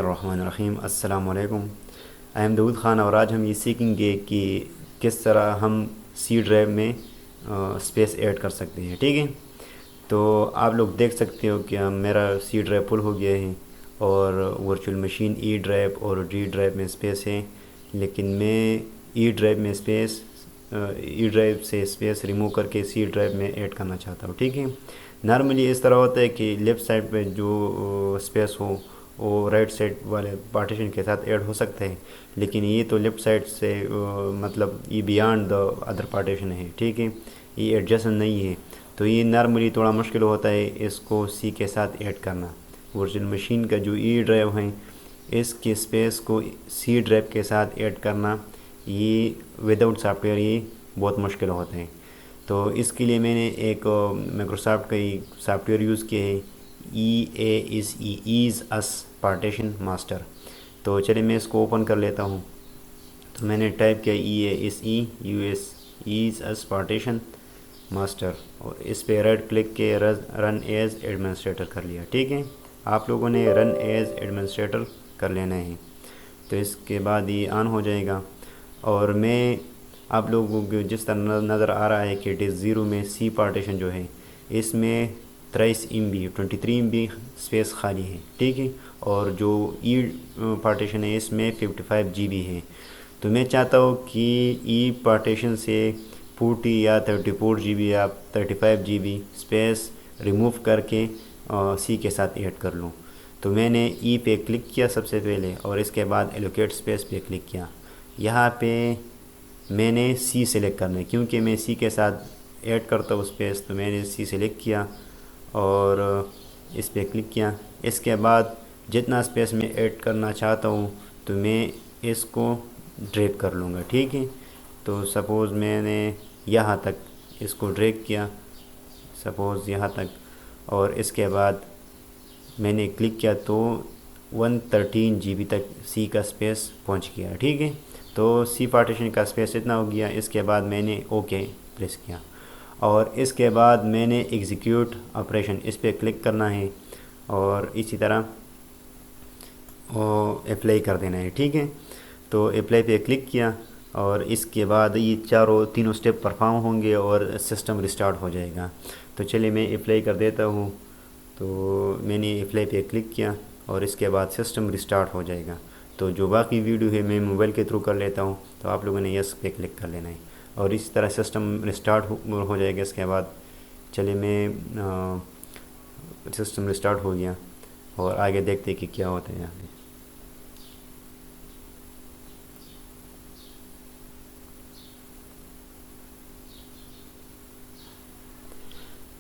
الرحمن الرحیم۔ السلام علیکم۔ ایم داود خان، اور آج ہم یہ سیکھیں گے کہ کس طرح ہم سی ڈرائیو میں اسپیس ایڈ کر سکتے ہیں۔ ٹھیک ہے، تو آپ لوگ دیکھ سکتے ہو کہ میرا سی ڈرائیو فل ہو گیا ہے اور ورچوئل مشین ای ڈرائیو اور ڈی ڈرائیو میں اسپیس ہے، لیکن میں ای ڈرائیو سے اسپیس ریموو کر کے سی ڈرائیو میں ایڈ کرنا چاہتا ہوں۔ ٹھیک ہے، نارملی اس طرح ہوتا ہے کہ لیفٹ سائڈ پہ جو اسپیس ہو وہ رائٹ سائڈ والے پارٹیشن کے ساتھ ایڈ ہو سکتا ہے، لیکن یہ تو لیفٹ سائڈ سے مطلب یہ بیانڈ دا ادر پارٹیشن ہے۔ ٹھیک ہے، یہ ایڈجسٹ نہیں ہے، تو یہ نارملی تھوڑا مشکل ہوتا ہے اس کو سی کے ساتھ ایڈ کرنا۔ ورچوئل مشین کا جو ای ڈرائیو ہے اس کے اسپیس کو سی ڈرائیو کے ساتھ ایڈ کرنا، یہ وداؤٹ سافٹ ویئر یہ بہت مشکل ہوتا ہے۔ تو اس کے لیے میں نے ایک مائکروسافٹ کا سافٹ ویئر یوز کیا ہے، ایز اس پارٹیشن ماسٹر۔ تو چلے میں اس کو اوپن کر لیتا ہوں۔ تو میں نے ٹائپ کیا ایز اس پارٹیشن ماسٹر، اور اس پہ رائٹ کلک کے رن ایز ایڈمنسٹریٹر کر لیا۔ ٹھیک ہے، آپ لوگوں نے رن ایز ایڈمنسٹریٹر کر لینا ہے، تو اس کے بعد یہ آن ہو جائے گا۔ اور میں آپ لوگوں کو جس طرح نظر آ رہا ہے کہ ڈس 0 میں سی پارٹیشن جو ہے اس میں 23 MB اسپیس خالی ہے۔ ٹھیک ہے، اور جو ای پارٹیشن ہے اس میں 55 GB ہے۔ تو میں چاہتا ہوں کہ ای پارٹیشن سے 40 یا 34 GB یا 35 GB اسپیس ریموو کر کے سی کے ساتھ ایڈ کر لوں۔ تو میں نے ای پہ کلک کیا سب سے پہلے، اور اس کے بعد ایلوکیٹ اسپیس پہ کلک کیا۔ یہاں پہ میں نے سی سلیکٹ کرنا ہے، کیونکہ میں سی کے ساتھ ایڈ کرتا ہوں اسپیس، تو میں نے سی سلیکٹ کیا اور اس پہ کلک کیا۔ اس کے بعد جتنا اسپیس میں ایڈ کرنا چاہتا ہوں تو میں اس کو ڈریگ کر لوں گا۔ ٹھیک ہے، تو سپوز میں نے یہاں تک اس کو ڈریگ کیا، سپوز یہاں تک، اور اس کے بعد میں نے کلک کیا تو 113 GB تک سی کا اسپیس پہنچ گیا۔ ٹھیک ہے، تو سی پارٹیشن کا اسپیس اتنا ہو گیا۔ اس کے بعد میں نے اوکے پریس کیا، اور اس کے بعد میں نے ایگزیکیوٹ آپریشن اس پہ کلک کرنا ہے، اور اسی طرح اپلائی کر دینا ہے۔ ٹھیک ہے، تو اپلائی پہ کلک کیا، اور اس کے بعد یہ تینوں سٹیپ پرفارم ہوں گے اور سسٹم ریسٹارٹ ہو جائے گا۔ تو چلیے میں اپلائی کر دیتا ہوں۔ تو میں نے اپلائی پہ کلک کیا، اور اس کے بعد سسٹم ریسٹارٹ ہو جائے گا۔ تو جو باقی ویڈیو ہے میں موبائل کے تھرو کر لیتا ہوں، تو آپ لوگوں نے یس پہ کلک کر لینا ہے، اور اس طرح سسٹم ریسٹارٹ ہو جائے گا۔ اس کے بعد چلے میں سسٹم ریسٹارٹ ہو گیا، اور آگے دیکھتے کہ کیا ہوتا ہے یہاں پہ۔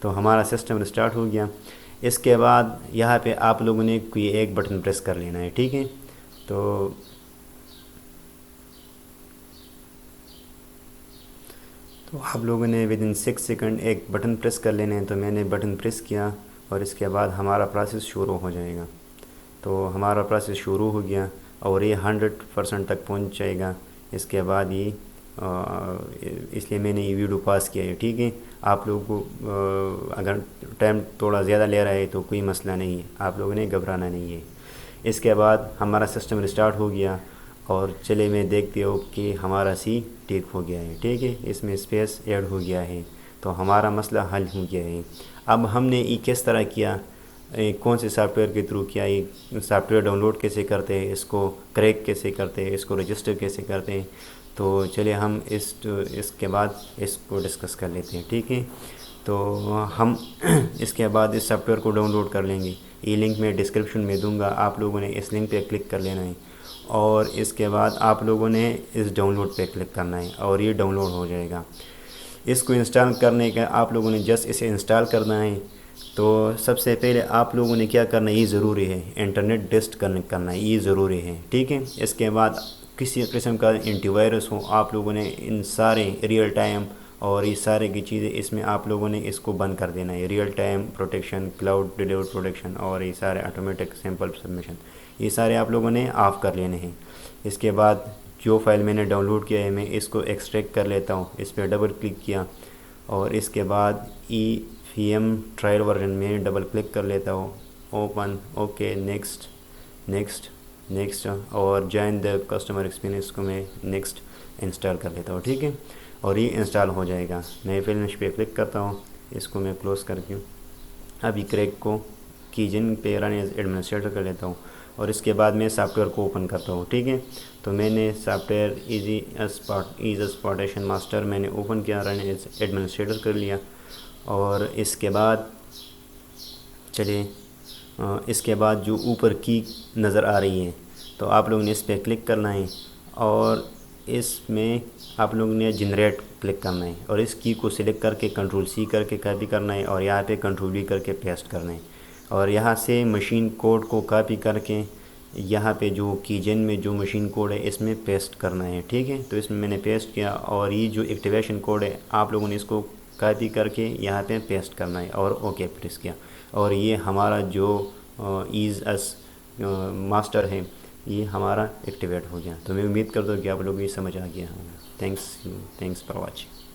تو ہمارا سسٹم ریسٹارٹ ہو گیا۔ اس کے بعد یہاں پہ آپ لوگوں نے کوئی ایک بٹن پریس کر لینا ہے۔ ٹھیک ہے، تو آپ لوگوں نے ودن 6 سیکنڈ ایک بٹن پریس کر لینا ہے۔ تو میں نے بٹن پریس کیا، اور اس کے بعد ہمارا پروسیس شروع ہو جائے گا۔ تو ہمارا پروسیس شروع ہو گیا، اور یہ 100% تک پہنچ جائے گا۔ اس کے بعد یہ اس لیے میں نے یہ ویڈیو پاس کیا ہے۔ ٹھیک ہے، آپ لوگوں کو اگر ٹائم تھوڑا زیادہ لے رہا ہے تو کوئی مسئلہ نہیں ہے، آپ لوگوں نے گھبرانا نہیں ہے۔ اس کے بعد ہمارا سسٹم ریسٹارٹ ہو گیا، اور چلے میں دیکھتے ہو کہ ہمارا سی ٹھیک ہو گیا ہے۔ ٹھیک ہے، اس میں اسپیس ایڈ ہو گیا ہے، تو ہمارا مسئلہ حل ہو گیا ہے۔ اب ہم نے یہ کس طرح کیا، کون سے سافٹ ویئر کے تھرو کیا، یہ سافٹ ویئر ڈاؤن لوڈ کیسے کرتے ہیں، اس کو کریک کیسے کرتے ہیں، اس کو رجسٹر کیسے کرتے ہیں، تو چلے ہم اس کے بعد اس کو ڈسکس کر لیتے ہیں۔ ٹھیک ہے، تو ہم اس کے بعد اس سافٹ ویئر کو ڈاؤن لوڈ کر لیں گے۔ یہ لنک میں ڈسکرپشن میں دوں گا، آپ لوگوں نے اس لنک پہ کلک کر لینا ہے، اور اس کے بعد آپ لوگوں نے اس ڈاؤن لوڈ پہ کلک کرنا ہے، اور یہ ڈاؤن لوڈ ہو جائے گا۔ اس کو انسٹال کرنے کا آپ لوگوں نے جسٹ اسے انسٹال کرنا ہے۔ تو سب سے پہلے آپ لوگوں نے کیا کرنا ہے، یہ ضروری ہے انٹرنیٹ ڈسٹ کنیکٹ کرنا ہے، یہ ضروری ہے۔ ٹھیک ہے، اس کے بعد کسی قسم کا اینٹی وائرس ہو، آپ لوگوں نے ان سارے ریئل ٹائم اور یہ سارے کی چیزیں اس میں آپ لوگوں نے اس کو بند کر دینا ہے۔ Real time protection, cloud deliver protection, اور یہ سارے آٹومیٹک سیمپل سبمیشن، یہ سارے آپ لوگوں نے آف کر لینے ہیں۔ اس کے بعد جو فائل میں نے ڈاؤن لوڈ کیا ہے میں اس کو ایکسٹریکٹ کر لیتا ہوں۔ اس پہ ڈبل کلک کیا، اور اس کے بعد EVM ٹرائل ورژن میں ڈبل کلک کر لیتا ہوں، اوپن، اوکے، نیکسٹ، نیکسٹ اور جوائن دا کسٹمر ایکسپیرینس کو میں نیکسٹ انسٹال کر لیتا ہوں. ٹھیک ہے, اور یہ انسٹال ہو جائے گا. میں فنش پہ کلک کرتا ہوں, اس کو میں کلوز کر کے ابھی کریک کو کیجن پہ رن ایز ایڈمنسٹریٹر کر لیتا ہوں, اور اس کے بعد میں سافٹ ویئر کو اوپن کرتا ہوں. ٹھیک ہے, تو میں نے سافٹ ویئر ایزی ایکسپلویٹیشن ماسٹر میں نے اوپن کیا, رن ایز ایڈمنسٹریٹر کر لیا. اور اس کے بعد چلیے اس کے بعد جو اوپر کی نظر آ رہی ہے تو آپ لوگوں نے اس پہ کلک کرنا ہے, اور اس میں آپ لوگوں نے جنریٹ کلک کرنا ہے, اور اس کی کو سلیکٹ کر کے کنٹرول سی کر کے کاپی کرنا ہے, اور یہاں پہ کنٹرول وی کر کے پیسٹ کرنا ہے, اور یہاں سے مشین کوڈ کو کاپی کر کے یہاں پہ جو کیجن میں جو مشین کوڈ ہے اس میں پیسٹ کرنا ہے. ٹھیک ہے, تو اس میں نے پیسٹ کیا, اور یہ جو ایکٹیویشن کوڈ ہے آپ لوگوں نے اس کو کاپی کر کے یہاں پہ پیسٹ کرنا ہے, اور اوکے پریس کیا, اور یہ ہمارا جو ایز ایس ماسٹر ہے یہ ہمارا ایکٹیویٹ ہو گیا. تو میں امید کرتا ہوں کہ آپ لوگوں کو یہ سمجھ آ گیا ہوگا. Thanks for watching.